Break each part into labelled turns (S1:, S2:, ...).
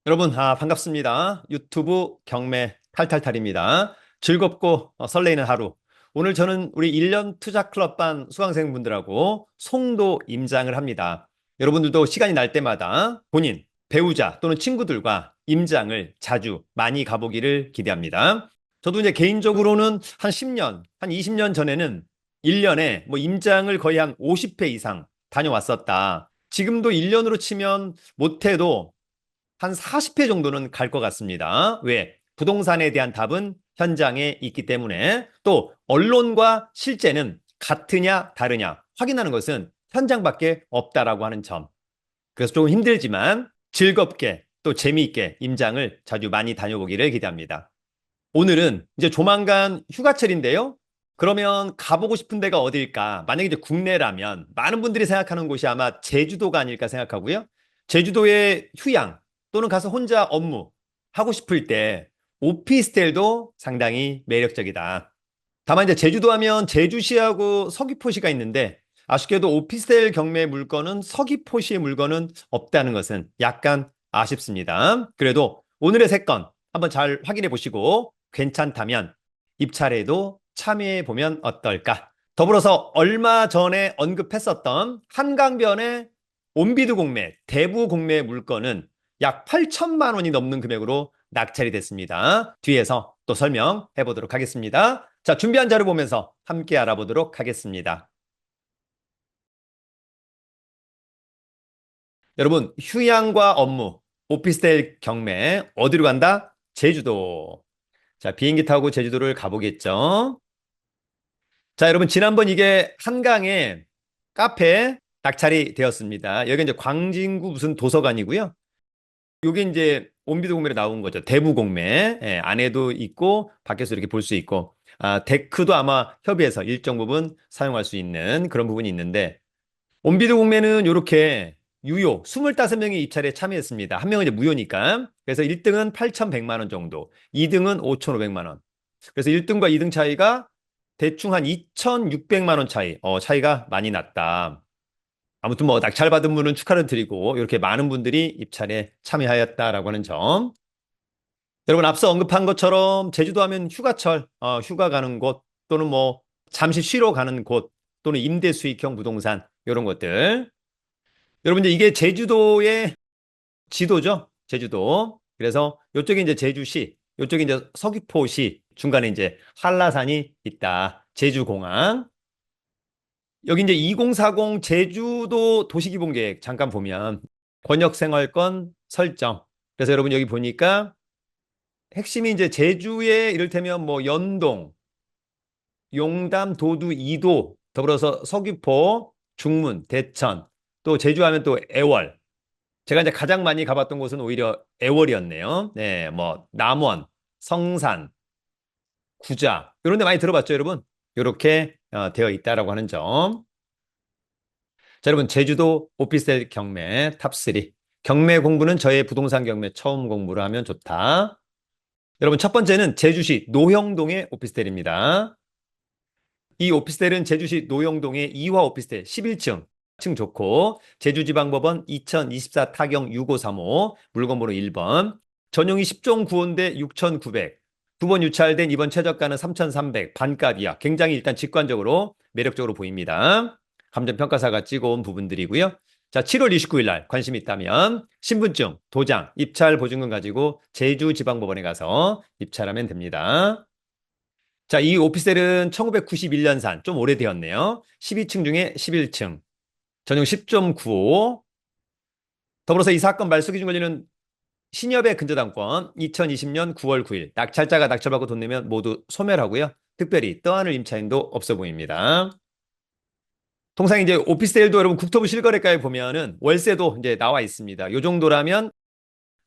S1: 여러분, 반갑습니다. 유튜브 경매 탈탈탈입니다. 즐겁고 설레이는 하루. 오늘 저는 우리 1년 투자 클럽반 수강생분들하고 송도 임장을 합니다. 여러분들도 시간이 날 때마다 본인, 배우자 또는 친구들과 임장을 자주 많이 가보기를 기대합니다. 저도 이제 개인적으로는 한 10년, 한 20년 전에는 1년에 뭐 임장을 거의 한 50회 이상 다녀왔었다. 지금도 1년으로 치면 못해도 한 40회 정도는 갈 것 같습니다. 왜? 부동산에 대한 답은 현장에 있기 때문에 또 언론과 실제는 같으냐 다르냐 확인하는 것은 현장밖에 없다라고 하는 점. 그래서 조금 힘들지만 즐겁게 또 재미있게 임장을 자주 많이 다녀보기를 기대합니다. 오늘은 이제 조만간 휴가철인데요. 그러면 가보고 싶은 데가 어딜까? 만약에 이제 국내라면 많은 분들이 생각하는 곳이 아마 제주도가 아닐까 생각하고요. 제주도의 휴양 또는 가서 혼자 업무 하고 싶을 때 오피스텔도 상당히 매력적이다. 다만 이제 제주도 하면 제주시하고 서귀포시가 있는데 아쉽게도 오피스텔 경매 물건은 서귀포시의 물건은 없다는 것은 약간 아쉽습니다. 그래도 오늘의 세 건 한번 잘 확인해 보시고 괜찮다면 입찰에도 참여해 보면 어떨까? 더불어서 얼마 전에 언급했었던 한강변의 온비드 공매, 대부 공매 물건은 약 8천만 원이 넘는 금액으로 낙찰이 됐습니다. 뒤에서 또 설명해 보도록 하겠습니다. 자, 준비한 자료 보면서 함께 알아보도록 하겠습니다. 여러분, 휴양과 업무, 오피스텔 경매, 어디로 간다? 제주도. 자, 비행기 타고 제주도를 가보겠죠. 자, 여러분, 지난번 이게 한강에 카페 낙찰이 되었습니다. 여기 이제 광진구 무슨 도서관이고요. 요게 이제 온비드 공매로 나온 거죠. 대부 공매. 예, 안에도 있고 밖에서 이렇게 볼 수 있고. 데크도 아마 협의해서 일정 부분 사용할 수 있는 그런 부분이 있는데 온비드 공매는 이렇게 유효 25명이 입찰에 참여했습니다. 한 명은 이제 무효니까. 그래서 1등은 8,100만 원 정도, 2등은 5,500만 원. 그래서 1등과 2등 차이가 대충 한 2,600만 원 차이. 차이가 많이 났다. 아무튼 뭐 낙찰받은 분은 축하를 드리고 이렇게 많은 분들이 입찰에 참여하였다라고 하는 점. 여러분 앞서 언급한 것처럼 제주도 하면 휴가철, 휴가 가는 곳 또는 뭐 잠시 쉬러 가는 곳 또는 임대 수익형 부동산 이런 것들. 여러분 이제 이게 제주도의 지도죠. 제주도. 그래서 이쪽에 이제 제주시, 이쪽에 이제 서귀포시, 중간에 이제 한라산이 있다. 제주공항. 여기 이제 2040 제주도 도시기본계획 잠깐 보면 권역생활권 설정. 그래서 여러분 여기 보니까 핵심이 이제 제주에 이를테면 뭐 연동, 용담, 도두, 이도, 더불어서 서귀포, 중문, 대천, 또 제주하면 또 애월. 제가 이제 가장 많이 가봤던 곳은 오히려 애월이었네요. 네, 뭐 남원, 성산, 구자 이런 데 많이 들어봤죠, 여러분? 이렇게 되어 있다라고 하는 점. 자, 여러분, 제주도 오피스텔 경매 탑3. 경매 공부는 저의 부동산 경매 처음 공부를 하면 좋다. 여러분, 첫 번째는 제주시 노형동의 오피스텔입니다. 이 오피스텔은 제주시 노형동의 2화 오피스텔 11층. 층 좋고, 제주지방법원 2024 타경 6535, 물건번호 1번. 전용이 10종 구원대 6,900. 두 번 유찰된 이번 최저가는 3,300. 반값 이하. 굉장히 일단 직관적으로 매력적으로 보입니다. 감정평가사가 찍어온 부분들이고요. 자, 7월 29일 날 관심 있다면 신분증, 도장, 입찰 보증금 가지고 제주지방법원에 가서 입찰하면 됩니다. 자, 이 오피스텔은 1991년산, 좀 오래되었네요. 12층 중에 11층, 전용 10.95. 더불어서 이 사건 말소 기준 권리는 신협의 근저당권 2020년 9월 9일 낙찰자가 낙찰받고 돈 내면 모두 소멸하고요. 특별히 떠안을 임차인도 없어 보입니다. 통상 이제 오피스텔도 여러분 국토부 실거래가에 보면은 월세도 이제 나와 있습니다. 요 정도라면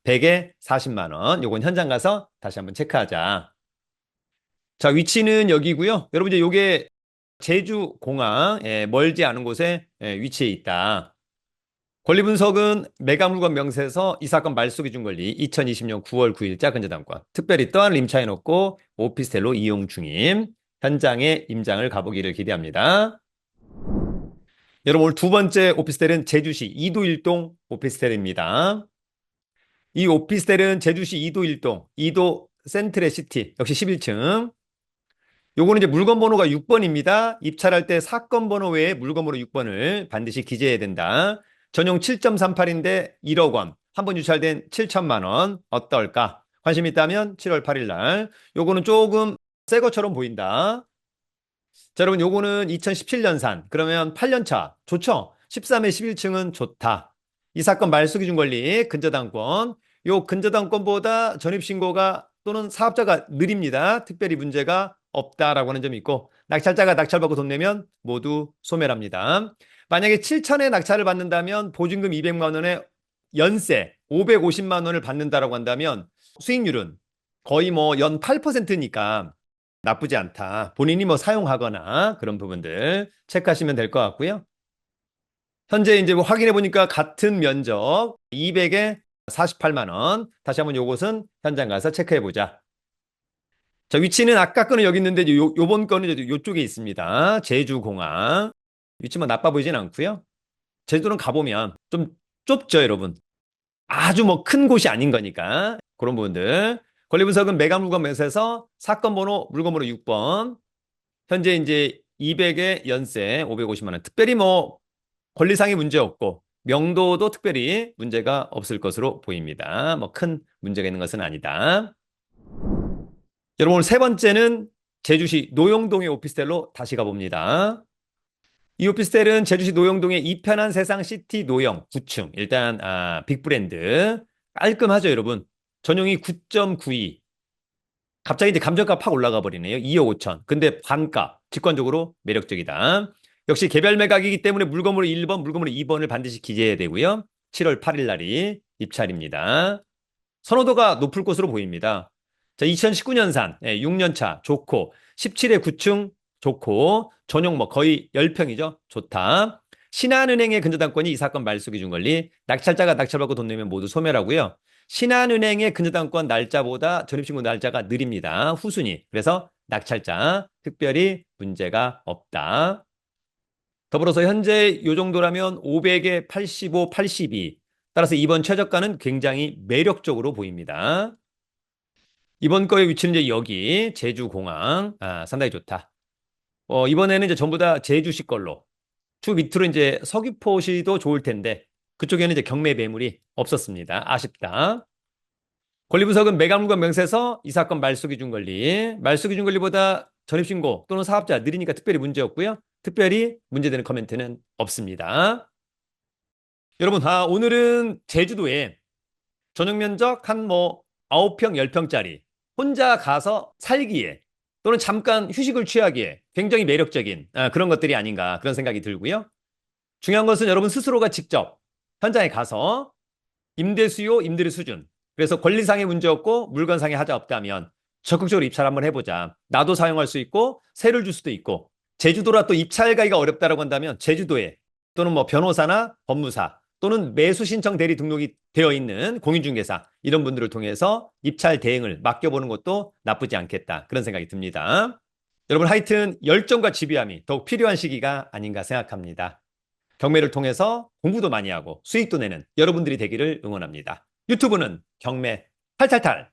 S1: 100에 40만 원. 요건 현장 가서 다시 한번 체크하자. 자, 위치는 여기고요. 여러분 이제 요게 제주 공항 멀지 않은 곳에 위치해 있다. 권리 분석은 매각물건 명세서 이 사건 말소 기준 권리 2020년 9월 9일자 근저당권 특별히 떠안을 임차해 놓고 오피스텔로 이용 중임 현장에 임장을 가보기를 기대합니다. 여러분 오늘 두 번째 오피스텔은 제주시 이도일동 오피스텔입니다. 이 오피스텔은 제주시 2도 1동, 2도 센트레 시티, 역시 11층. 요거는 이제 물건 번호가 6번입니다. 입찰할 때 사건 번호 외에 물건 번호 6번을 반드시 기재해야 된다. 전용 7.38인데 1억 원. 한 번 유찰된 7천만 원. 어떨까? 관심 있다면 7월 8일 날. 요거는 조금 새 것처럼 보인다. 자, 여러분, 요거는 2017년산. 그러면 8년 차. 좋죠? 13회 11층은 좋다. 이 사건 말소기준 권리, 근저당권. 요 근저당권보다 전입신고가 또는 사업자가 느립니다. 특별히 문제가 없다라고 하는 점이 있고, 낙찰자가 낙찰받고 돈 내면 모두 소멸합니다. 만약에 7천에 낙찰을 받는다면 보증금 200만 원에 연세 550만 원을 받는다라고 한다면 수익률은 거의 뭐 연 8%니까 나쁘지 않다. 본인이 뭐 사용하거나 그런 부분들 체크하시면 될 것 같고요. 현재 이제 뭐 확인해 보니까 같은 면적 200에 48만 원. 다시 한번 요것은 현장 가서 체크해 보자. 자, 위치는 아까 거는 여기 있는데 요번 거는 이제 요쪽에 있습니다. 제주공항. 위치 뭐 나빠 보이진 않고요. 제주도는 가보면 좀 좁죠, 여러분. 아주 뭐 큰 곳이 아닌 거니까. 그런 부분들. 권리 분석은 매각 물건 매수해서 사건 번호 물건 번호 6번. 현재 이제 200에 연세 550만 원. 특별히 뭐 권리상의 문제 없고 명도도 특별히 문제가 없을 것으로 보입니다. 뭐 큰 문제가 있는 것은 아니다. 여러분 오늘 세 번째는 제주시 노영동의 오피스텔로 다시 가봅니다. 이 오피스텔은 제주시 노영동의 이편한 세상 시티 노영 9층. 일단 빅브랜드 깔끔하죠, 여러분. 전용이 9.92. 갑자기 이제 감정가 팍 올라가 버리네요. 2억 5천. 근데 반가 직관적으로 매력적이다. 역시 개별 매각이기 때문에 물건으로 1번, 물건으로 2번을 반드시 기재해야 되고요. 7월 8일 날이 입찰입니다. 선호도가 높을 것으로 보입니다. 자, 2019년산 6년 차 좋고 17회 9층 좋고 전용 뭐 거의 10평이죠. 좋다. 신한은행의 근저당권이 이 사건 말소 기준 권리. 낙찰자가 낙찰받고 돈 내면 모두 소멸하고요. 신한은행의 근저당권 날짜보다 전입신고 날짜가 느립니다. 후순위. 그래서 낙찰자 특별히 문제가 없다. 더불어서 현재 이 정도라면 500에 85, 82. 따라서 이번 최저가는 굉장히 매력적으로 보입니다. 이번 거의 위치는 이제 여기 제주공항. 상당히 좋다. 이번에는 이제 전부 다 제주시 걸로. 추 밑으로 이제 서귀포시도 좋을 텐데 그쪽에는 이제 경매 매물이 없었습니다. 아쉽다. 권리분석은 매각물건 명세서 이 사건 말소기준 권리. 말소기준 권리보다 전입신고 또는 사업자 느리니까 특별히 문제 없고요. 특별히 문제되는 코멘트는 없습니다. 여러분, 오늘은 제주도에 전용면적 한 뭐 9평, 10평짜리 혼자 가서 살기에 또는 잠깐 휴식을 취하기에 굉장히 매력적인 그런 것들이 아닌가 그런 생각이 들고요. 중요한 것은 여러분 스스로가 직접 현장에 가서 임대 수요, 임대료 수준. 그래서 권리상의 문제 없고 물건상의 하자 없다면 적극적으로 입찰 한번 해보자. 나도 사용할 수 있고 세를 줄 수도 있고 제주도라 또 입찰 가기가 어렵다라고 한다면 제주도에 또는 뭐 변호사나 법무사 또는 매수 신청 대리 등록이 되어 있는 공인중개사 이런 분들을 통해서 입찰 대행을 맡겨보는 것도 나쁘지 않겠다. 그런 생각이 듭니다. 여러분 하여튼 열정과 집요함이 더욱 필요한 시기가 아닌가 생각합니다. 경매를 통해서 공부도 많이 하고 수익도 내는 여러분들이 되기를 응원합니다. 유튜브는 경매 탈탈탈.